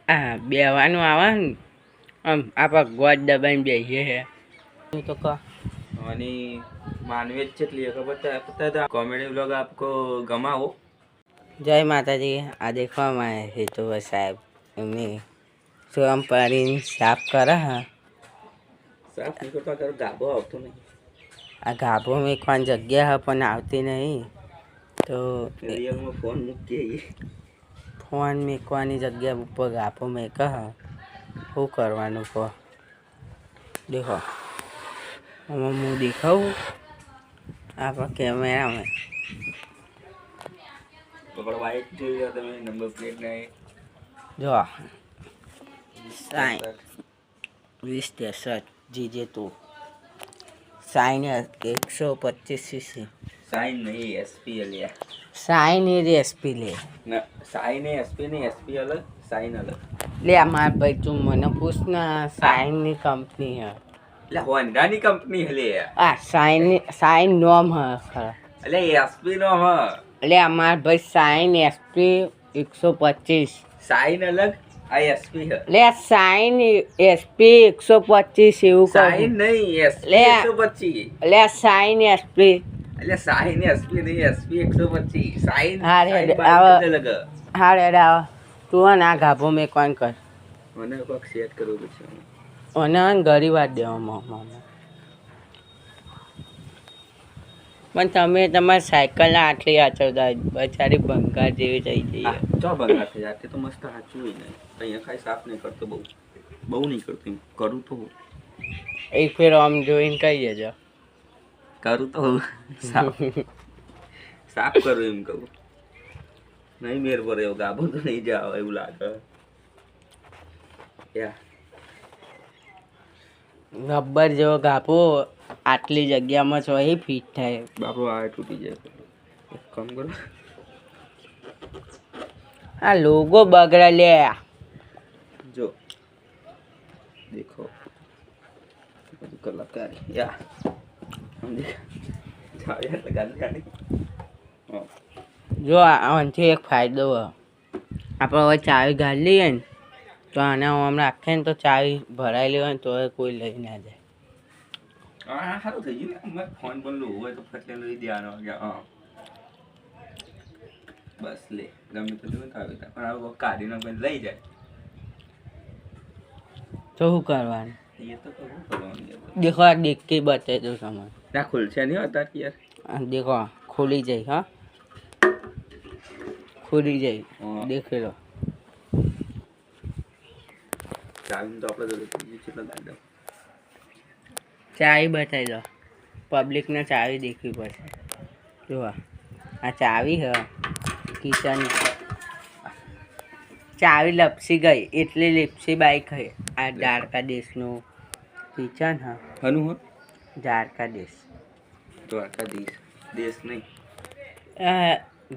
આ બેવાનું આવે ને આમ આપણે ગોળ દબાઈને બેસીએ છે तो का અને માનવેજ જેટલી ખબર था कॉमेडी व्लॉग आपको गमा हो। जय माता जी। आ देखो मैं हेतु साहब एमनी स्वयं पानी साफ करा है। साफ नहीं करता कर गाबो આવતો નહીં। आ गाभो में कौन जगह है पण આવતી नहीं तो रियल में फोन મૂકી આઈએ। फोन में कोनी जगह ऊपर गाभो में कह શું કરવાનું કહો देखो હું દેખાવું આપણા કેમેરા में બગડ વાઈટ જોઈ લો તમે નંબર પ્લેટ ને જો સાઈન 2063 जीजे तू साइन 125 सीसी साइन नहीं एसपी लिया साइन ये एसपी ले ना साइन है एसपी नहीं एसपी अलग साइन अलग ले हमार भाई तुम मने पूछ ना साइन ની કંપની है એટલે હોન્ડા ની કંપની હલે આ साइन नोम है એટલે એસપી નો હ ले हमार भाई साइन एसपी 125 साइन अलग आ एसपी है ले साइन एसपी 125 એવું साइन नहीं एसपी ले 125 ले साइन एसपी એટલે સાइन एसपी नहीं एसपी 125 साइन હા રે अलग હા રે તું ના ગાભો મે કોણ કર મને કોક સેટ કરવું છે ઓને ઘરી વાત દેવા મામા પણ તમે તમારી સાયકલ આટલી આચરતા બચારી બંગાર જેવી થઈ જઈએ ચો બંગાર થઈ જાય તો મસ્ત સાચું હોય ને અહીંયા કાંઈ સાફ નહીં કરતો બહુ નહીં કરતો કરું તો એક ફેર આમ જોઈને કહી દેજો કરું તો સાફ કરું એમ કહું નહીં મેર પર એવું ગાભો તો નહીં જાવ એવું લાગે યા રબર જેવો ગાભો આટલી જગ્યામાં છો એ ફિટ થાય બાપરો આ તૂટી જાય એક કામ કરો આ લોગો બગડા લે જો देखो कलाकार या समझे जाया लगा गाड़ी જો આનાથી એક ફાયદો આપણે હવે ચાવી ગાળી લઈએ ને તો આને આમ રાખે ને તો ચાવી ભરાયેલી હોય ને તો કોઈ લઈ ના જાય હા સારું થઈ ગયું ને ફોન પણ લો હોય તો ફટલે લઈ દેવાનો હા બસ લે ગમે તો તમે ખાવી પણ આ કાઢીને પણ લઈ જાય તો શું કરવાનું ये तो करવાનું देखो આ देख के बता दो सामान ના ખુલશે નહીં હોતા યાર देखो खुली जाए हाँ खुली जाए हाँ। देख लो ચાવી તો આપણે જોડે કેટલા દાડા ચાવી બતાવી દો પબ્લિકને ચાવી દેખવી પડશે જો આ ચાવી હ કિચન ચાવી લપસી ગઈ એટલે લપસી બાઈક હે આ દ્વારકા દેશનું કિચન હા હનું હ દ્વારકા દેશ દ્વારકા દેશ નહીં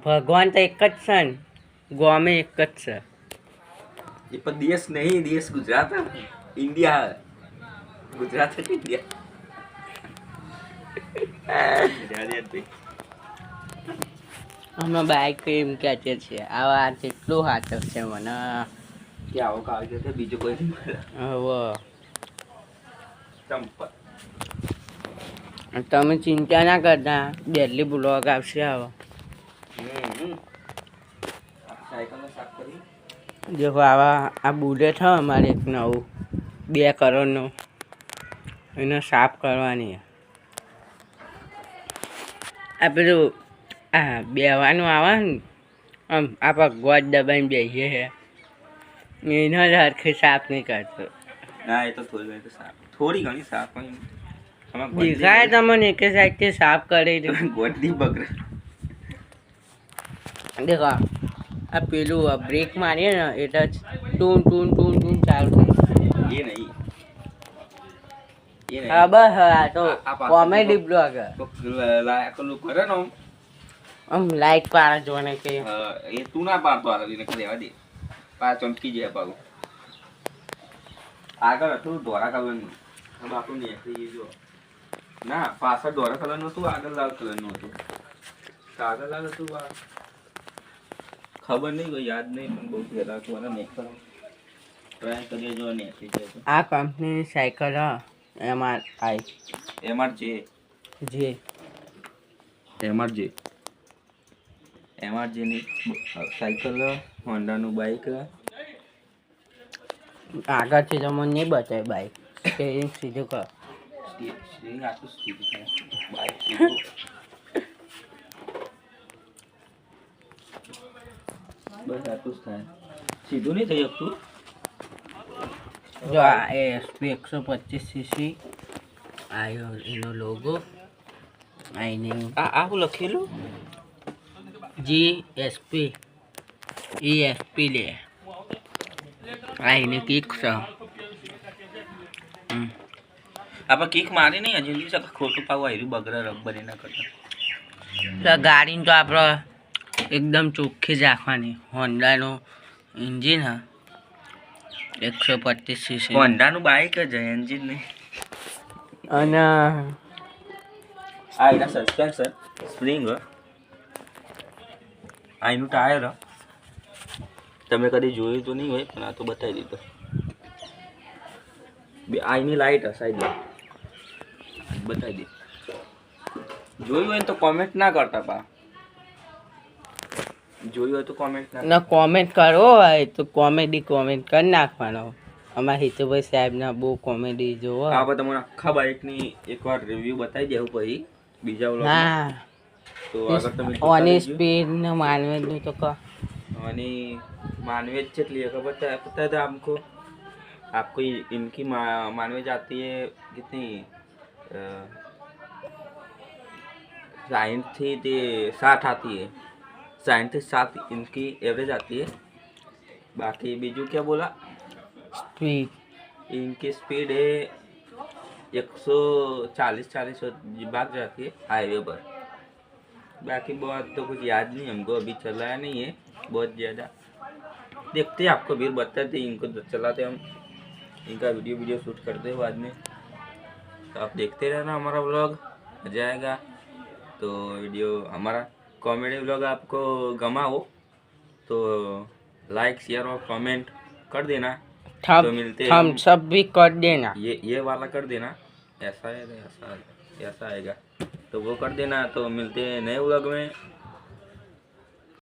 ભગવાન તો એક જ છે ને ગોમે એક જ છે ये पर देश नहीं देश गुजरात है इंडिया गुजरात है इंडिया અમે બાઈક એમ કહેતે છે આવા કેટલું હાથક છે મને કે આવો કાગળ છે બીજું કોઈ નહીં મળે હવે ચંપલ તમે ચિંતા ના કરતા ડેલી બ્લોગ આવશે આવો સાયકલ સાફ કરી દેખો આવા આ બુલેટ હોય અમારે એક નવું 2 કરોડનું એને સાફ કરવાની આ પેલું આ બેવાનું આવે ને આમ આપણે ગોળ દબાઈને બેસીએ છે એનો જ હરખી સાફ નહીં કરતો ના એ તો થોડી તો સાફ થોડી ઘણી સાફ હોય દેખાય તમને એક સાઈડથી સાફ કરી દે ગોડી બગડે દેખો આ પેલું બ્રેક મારીએ ને એટલે જ ટૂન ટૂન ટૂન ટૂન ચાલુ થાય એ નહીં હા બસ આ તો કોમેડી બ્લોગ લાયકલું કરે ને આમ લાઈટ પાડે જોને કે એ તું ના પાડતો આ રવિને રહેવા દે પા ચમકી જાય પાછું આગળ હતું ધોળા કલરનું હવે આપણું નીકળી જો ના પાછળ ધોળા કલરનું હતું આગળ લાલ કલરનું હતું આગળ લાલ હતું ખબર નહીં કોઈ યાદ નહીં પણ બહુ પહેલા હતું અને મેં ટ્રાય કરીએ જો ને આ કંપનીની સાયકલ હ MRI MRJ ની સાયકલ હોન્ડાનું બાઇક આગળથી તો મને નહીં બતાવે બાઈક સ્ટેરિંગ સીધું કર સ્ટીરિંગ આટલું સીધું થાય બાઇક સીધું બસ આટલું જ થાય સીધું નહીં થઈ શકતું જો આ SP 125cc આવ્યો એનો લોગો આઈની આવું લખેલું GSP ESP લે આઈની કિક છે આપણે કિક મારી નહીં હજી શકે ખોટું પાવું આવ્યું બગડા રબર એના કરતા ગાડીને તો આપણે એકદમ ચોખ્ખી જ રાખવાની હોન્ડાનું એન્જિન હા 125cc હોન્ડાનું બાઇક જ એન્જિન નહીં અને આ એના સસ્પેન્શન સ્પ્રિંગ આ એનું ટાયર તમે કદી જોયું તો નહીં હોય પણ આ તો બતાવી દીધો બે આઈની લાઇટ સાઈડ બતાવી દે જોયું હોય તો કોમેન્ટ ના કરતા પા જોયું હોય તો કોમેન્ટ ના કોમેન્ટ કરવો હોય તો કોમેડી કોમેન્ટ કરી નાખવાનો અમારા હિતુભાઈ સાહેબના બહુ કોમેડી જોવો આપણે તમને આખા બાઇકની એકવાર રિવ્યૂ બતાવી દેવું પછી બીજા વ્લોગમાં હા તો અગર તમે ઓની સ્પીડ ને માનવેજનું તો કહો અને मानवेज चलिए खबर पता था आपको आपको इनकी मानवेज आती है कितनी 60 थी 60 आती है 60 से 7 इनकी एवरेज आती है बाकी बीजू क्या बोला स्पीड इनकी स्पीड है 140 भाग जाती है हाईवे पर बाकी बहुत तो कुछ याद नहीं हमको अभी चलाया नहीं है बहुत ज़्यादा देखते हैं आपको भी बताते हैं इनको चलाते हम इनका वीडियो शूट करते हैं बाद में तो आप देखते रहना हमारा व्लॉग मजा आएगा तो वीडियो हमारा कॉमेडी व्लॉग आपको गमा हो तो लाइक शेयर और कमेंट कर देना तो मिलते हैं हम सब भी कर देना ये वाला कर देना ऐसा है ऐसा आएगा तो वो कर देना तो मिलते हैं नए व्लॉग में